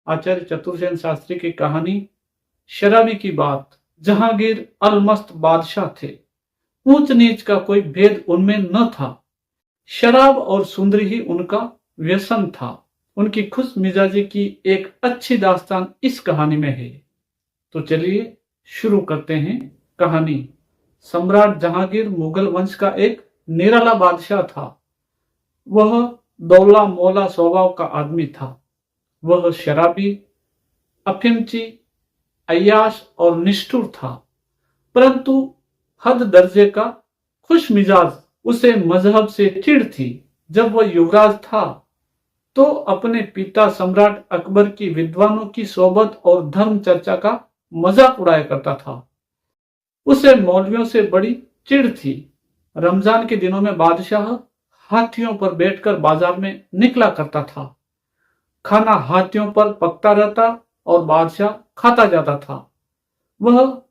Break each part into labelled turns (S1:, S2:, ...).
S1: आचार्य चतुर्सेन शास्त्री की कहानी शराबी की बात। जहांगीर अलमस्त बादशाह थे। ऊंच नीच का कोई भेद उनमें न था। शराब और सुंदरी ही उनका व्यसन था। उनकी खुश मिजाजी की एक अच्छी दास्तान इस कहानी में है। तो चलिए शुरू करते हैं कहानी। सम्राट जहांगीर मुगल वंश का एक निराला बादशाह था। वह दौला मौला स्वभाव का आदमी था। वह शराबी, अफिमची, अय्याश और निष्ठुर था, परंतु हद दर्जे का खुश मिजाज। उसे मजहब से चिढ़ थी। जब वह युवराज था तो अपने पिता सम्राट अकबर की विद्वानों की सोबत और धर्म चर्चा का मजाक उड़ाया करता था। उसे मौलवियों से बड़ी चिढ़ थी। रमजान के दिनों में बादशाह हाथियों पर बैठकर बाजार में निकला करता था। खाना हाथियों पर पकता रहता और बादशाह खाता जाता था। वह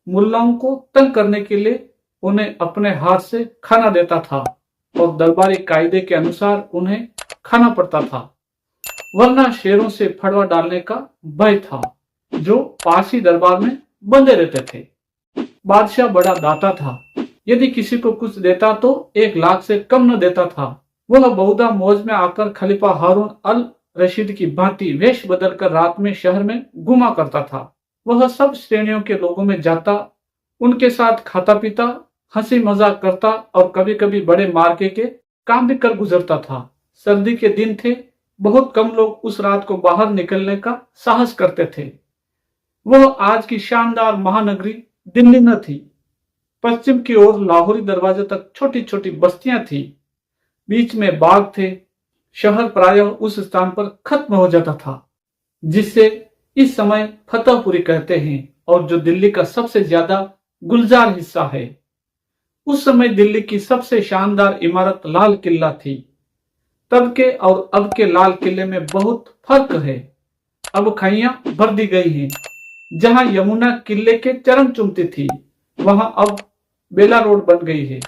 S1: मुल्लाओं को तंग करने के लिए उन्हें अपने हाथ से खाना देता था और दरबारी कायदे के अनुसार उन्हें खाना पड़ता था, वरना शेरों से फड़वा डालने का भय था जो पासी दरबार में बंधे रहते थे। बादशाह बड़ा दाता था। यदि किसी को कुछ देता तो 1 लाख से कम न देता था। वह बहुधा मौज में आकर खलीफा हारून अल रशीद की भांति वेश बदलकर रात में शहर में घुमा करता था। वह सब श्रेणियों के लोगों में जाता, उनके साथ खाता पीता, हंसी मजाक करता और कभी कभी बड़े मार्के के काम भी कर गुजरता था। सर्दी के दिन थे। बहुत कम लोग उस रात को बाहर निकलने का साहस करते थे। वह आज की शानदार महानगरी दिल्ली न थी। पश्चिम की ओर लाहौरी दरवाजे तक छोटी छोटी बस्तियां थी। बीच में बाग थे। शहर प्रायः उस स्थान पर खत्म हो जाता था जिससे इस समय फतेहपुरी कहते हैं और जो दिल्ली का सबसे ज्यादा गुलजार हिस्सा है। उस समय दिल्ली की सबसे शानदार इमारत लाल किला थी। तब के और अब के लाल किले में बहुत फर्क है। अब खाइयां भर दी गई हैं। जहां यमुना किले के चरम चुमती थी, वहां अब बेला रोड बन गई है।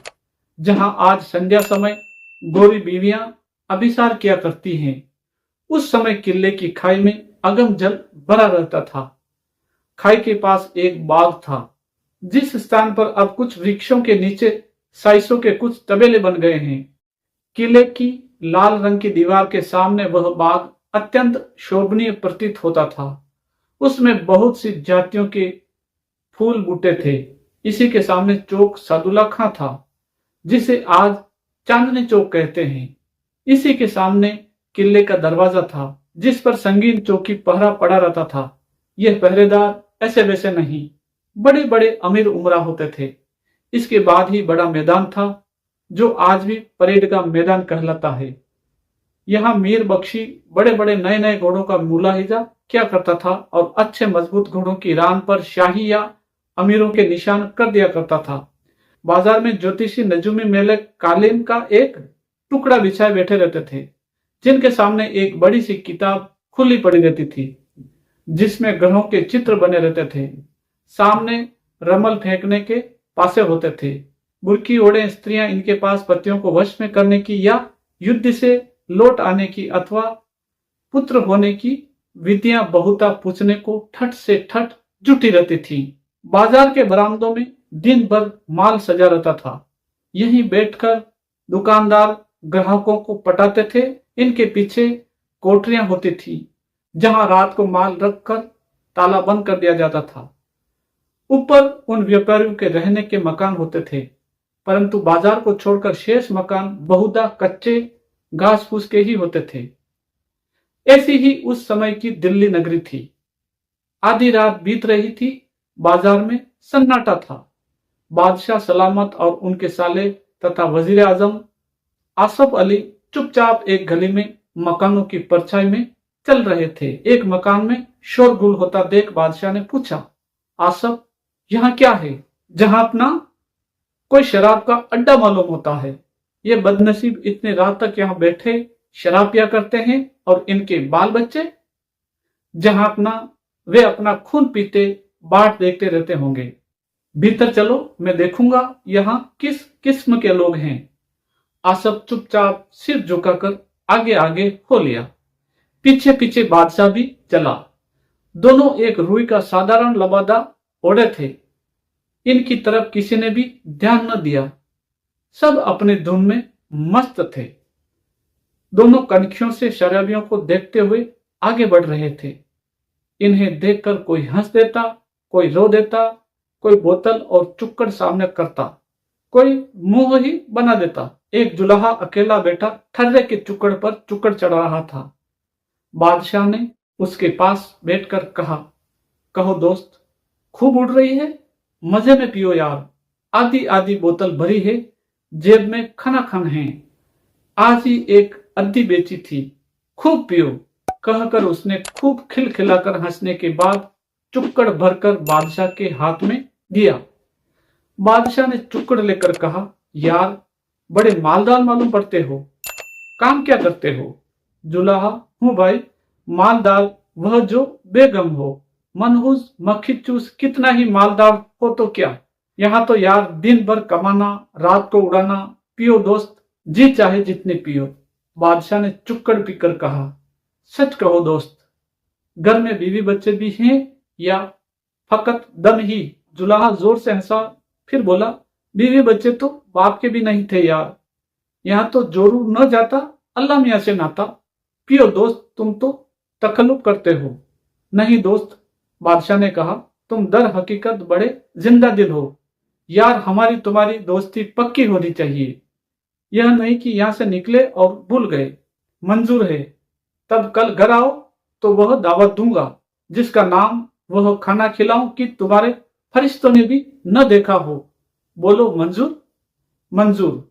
S1: जहां आज संध्या समय गोरी बीवियां अभिसार किया करती हैं, उस समय किले की खाई में अगम जल भरा रहता था। खाई के पास एक बाग था। जिस स्थान पर अब कुछ वृक्षों के नीचे साइसों के कुछ तबेले बन गए हैं। किले की लाल रंग की दीवार के सामने वह बाग अत्यंत शोभनीय प्रतीत होता था। उसमें बहुत सी जातियों के फूल बूटे थे। इसी के सामने चौक सादुल्ला खां था, जिसे आज चांदनी चौक कहते हैं। इसी के सामने किले का दरवाजा था, जिस पर संगीन चौकी पहरा पड़ा रहता था। यह पहरेदार ऐसे वैसे नहीं, बड़े बड़े अमीर उमरा होते थे। इसके बाद ही बड़ा मैदान था, जो आज भी परेड का मैदान कहलाता है। यहाँ मीर बख्शी बड़े बड़े नए नए घोड़ों का मुलाहिजा क्या करता था और अच्छे मजबूत घोड़ों की रान पर शाही या अमीरों के निशान कर दिया करता था। बाजार में ज्योतिषी नजूमी मेले कालीन का एक टुकड़ा बिछाए बैठे रहते थे, जिनके सामने एक बड़ी सी किताब खुली पड़ी रहती थी, जिसमें ग्रहों के चित्र बने रहते थे। सामने रमल फेंकने के पासे होते थे। बुर्की ओढ़े स्त्रियां इनके पास पतियों को वश में करने की या युद्ध से लौट आने की अथवा पुत्र होने की विधियां बहुता पूछने को ठट से ठट जुटी रहती थी। बाजार के बरामदों में दिन भर माल सजा रहता था। यहीं बैठकर दुकानदार ग्राहकों को पटाते थे। इनके पीछे कोठरियां होती थी, जहां रात को माल रखकर ताला बंद कर दिया जाता था। ऊपर उन व्यापारियों के रहने के मकान होते थे, परंतु बाजार को छोड़कर शेष मकान बहुधा कच्चे घास फूस के ही होते थे। ऐसी ही उस समय की दिल्ली नगरी थी। आधी रात बीत रही थी। बाजार में सन्नाटा था। बादशाह सलामत और उनके साले तथा वजीर आजम आसफ अली चुपचाप एक गली में मकानों की परछाई में चल रहे थे। एक मकान में शोरगुल होता देख बादशाह ने पूछा, आसफ, यहाँ क्या है? जहां अपना कोई शराब का अड्डा मालूम होता है। ये बदनसीब इतने रात तक यहाँ बैठे शराब पिया करते हैं और इनके बाल बच्चे जहां अपना वे अपना खून पीते बाट देखते रहते होंगे। भीतर चलो, मैं देखूंगा यहाँ किस किस्म के लोग हैं। आसफ चुपचाप सिर झुकाकर आगे आगे हो लिया। पीछे पीछे बादशाह भी चला। दोनों एक रुई का साधारण लबादा ओढ़े थे। इनकी तरफ किसी ने भी ध्यान न दिया। सब अपने धुन में मस्त थे। दोनों कनखियों से शराबियों को देखते हुए आगे बढ़ रहे थे। इन्हें देखकर कोई हंस देता, कोई रो देता, कोई बोतल और चुक्कड़ सामने करता, कोई मुंह ही बना देता। एक जुलाहा अकेला बैठा ठर्रे के चुक्कड़ पर चुक्कड़ चढ़ा रहा था। बादशाह ने उसके पास बैठकर कहा, कहो दोस्त, खूब उड़ रही है, मजे में पियो यार। आधी आधी बोतल भरी है, जेब में खनाखन है। आज ही एक अद्धी बेची थी, खूब पियो। कहकर उसने खूब खिलखिलाकर हंसने के बाद चुक्कड़ भरकर बादशाह के हाथ में दिया। बादशाह ने चुक्कड़ लेकर कहा, यार बड़े मालदार मालूम पड़ते हो, काम क्या करते हो? जुलाहा, हूं भाई, मालदार वह जो बेगम हो। मनहूस मक्खी चूस कितना ही मालदार हो तो क्या, यहाँ तो यार दिन भर कमाना, रात को उड़ाना। पियो दोस्त, जी चाहे जितने पियो। बादशाह ने चुक्कड़ पीकर कहा, सच कहो दोस्त, घर में बीवी बच्चे भी हैं या फकत दम ही? जुलाहा जोर से हंसा, फिर बोला, बीवी बच्चे तो बाप के भी नहीं थे यार। यहाँ तो जोरू न जाता, अल्लाह मियाँ से नाता। पियो दोस्त, तुम तो तकल्लुफ करते हो। नहीं दोस्त, बादशाह ने कहा, तुम दर हकीकत बड़े जिंदा दिल हो यार। हमारी तुम्हारी दोस्ती पक्की होनी चाहिए। यह नहीं कि यहां से निकले और भूल गए। मंजूर है, तब कल घर आओ तो वह दावत दूंगा जिसका नाम वह खाना खिलाऊं कि तुम्हारे फरिश्तों ने भी न देखा हो। बोलो मंजूर? मंजूर।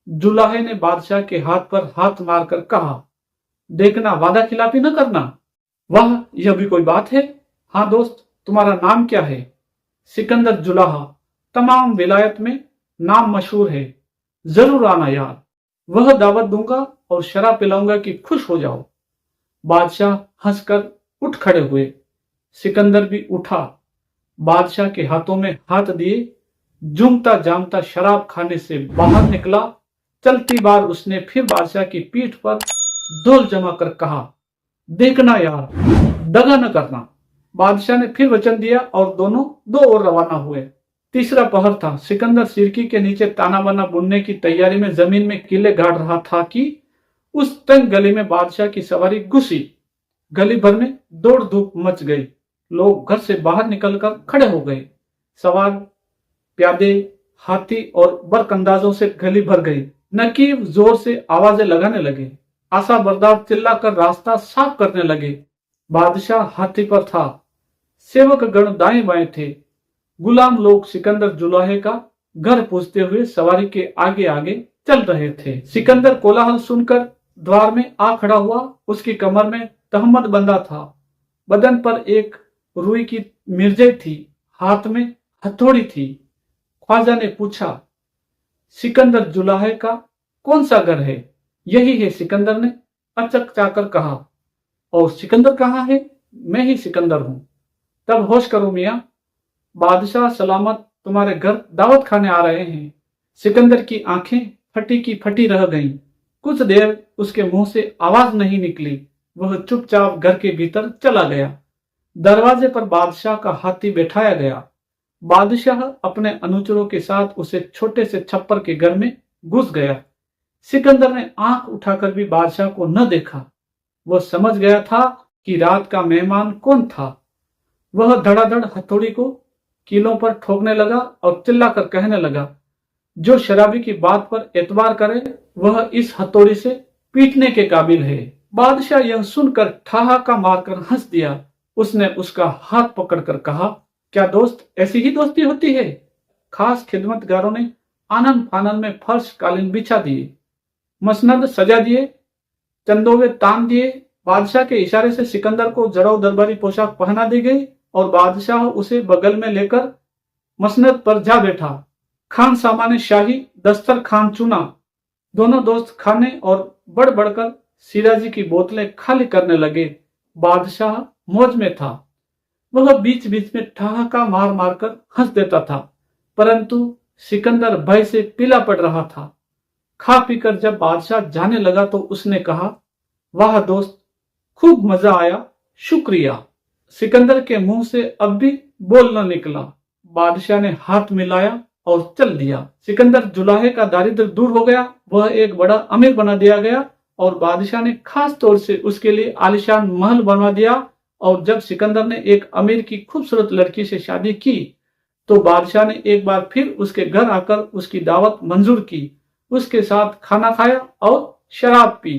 S1: जुलाहे ने बादशाह के हाथ पर हाथ मारकर कहा, देखना वादा खिलाफी न करना। वाह, यह भी कोई बात है। हाँ दोस्त, तुम्हारा नाम क्या है? सिकंदर जुलाहा, तमाम विलायत में नाम मशहूर है। जरूर आना यार, वह दावत दूंगा और शराब पिलाऊंगा कि खुश हो जाओ। बादशाह हंसकर उठ खड़े हुए। सिकंदर भी उठा, बादशाह के हाथों में हाथ दिए, जूमता जामता शराब खाने से बाहर निकला। चलती बार उसने फिर बादशाह की पीठ पर डोल जमा कर कहा, देखना यार, दगा न करना। बादशाह ने फिर वचन दिया और दोनों दो ओर रवाना हुए। तीसरा पहर था। सिकंदर सिरकी के नीचे ताना बाना बुनने की तैयारी में जमीन में किले गाड़ रहा था कि उस तंग गली में बादशाह की सवारी घुसी। गली भर में दौड़ धूप मच गई। लोग घर से बाहर निकलकर खड़े हो गए। सवार, प्यादे, हाथी और बरकंदाजों से गली भर गई। नकीब जोर से आवाजें लगाने लगे। आशा बरदार चिल्लाकर रास्ता साफ करने लगे। बादशाह हाथी पर था। सेवक गण दाएं बाएं थे। गुलाम लोग सिकंदर जुलाहे का घर पूछते हुए सवारी के आगे आगे चल रहे थे। सिकंदर कोलाहल सुनकर द्वार में आ खड़ा हुआ। उसकी कमर में तहमद बंधा था। बदन पर एक रुई की मिर्जे थी। हाथ में हथौड़ी थी। ख्वाजा ने पूछा, सिकंदर जुलाहे का कौन सा घर है? यही है, सिकंदर ने अचक चाकर कहा। और सिकंदर कहाँ है? मैं ही सिकंदर हूं। तब होश करो मियां, बादशाह सलामत तुम्हारे घर दावत खाने आ रहे हैं। सिकंदर की आंखें फटी की फटी रह गईं। कुछ देर उसके मुंह से आवाज नहीं निकली। वह चुपचाप घर के भीतर चला गया। दरवाजे पर बादशाह का हाथी बैठाया गया। बादशाह अपने अनुचरों के साथ उसे छोटे से छप्पर के घर में घुस गया। सिकंदर ने आंख उठाकर भी बादशाह को न देखा। वह समझ गया था कि रात का मेहमान कौन था। वह धड़ाधड़ हथौड़ी को कीलों पर ठोकने लगा और चिल्लाकर कहने लगा, जो शराबी की बात पर एतबार करे वह इस हथौड़ी से पीटने के काबिल है। बादशाह यह सुनकर ठहाका मारकर हंस दिया। उसने उसका हाथ पकड़कर कहा, क्या दोस्त, ऐसी ही दोस्ती होती है? खास खिदमतगारों ने आनन फानन में फर्श कालीन बिछा दिए, मसनद सजा दिए, चंदोवे तान दिए। बादशाह के इशारे से सिकंदर को जड़ो दरबारी पोशाक पहना दी गई और बादशाह उसे बगल में लेकर मसनद पर जा बैठा। खान सामाने शाही दस्तर खान चुना। दोनों दोस्त खाने और बढ़ बढ़कर सिराजी की बोतलें खाली करने लगे। बादशाह मौज में था। वह बीच बीच में ठहाका मार मारकर हंस देता था, परंतु सिकंदर भय से पीला पड़ रहा था। खा पीकर जब बादशाह जाने लगा तो उसने कहा, वाह दोस्त, खूब मजा आया, शुक्रिया। सिकंदर के मुंह से अब भी बोल न निकला। बादशाह ने हाथ मिलाया और चल दिया। सिकंदर जुलाहे का दारिद्र दूर हो गया, वह एक बड़ा अमीर बना दिया गया और बादशाह ने खास तौर से उसके लिए आलिशान महल बनवा दिया। और जब सिकंदर ने एक अमीर की खूबसूरत लड़की से शादी की तो बादशाह ने एक बार फिर उसके घर आकर उसकी दावत मंजूर की, उसके साथ खाना खाया और शराब पी।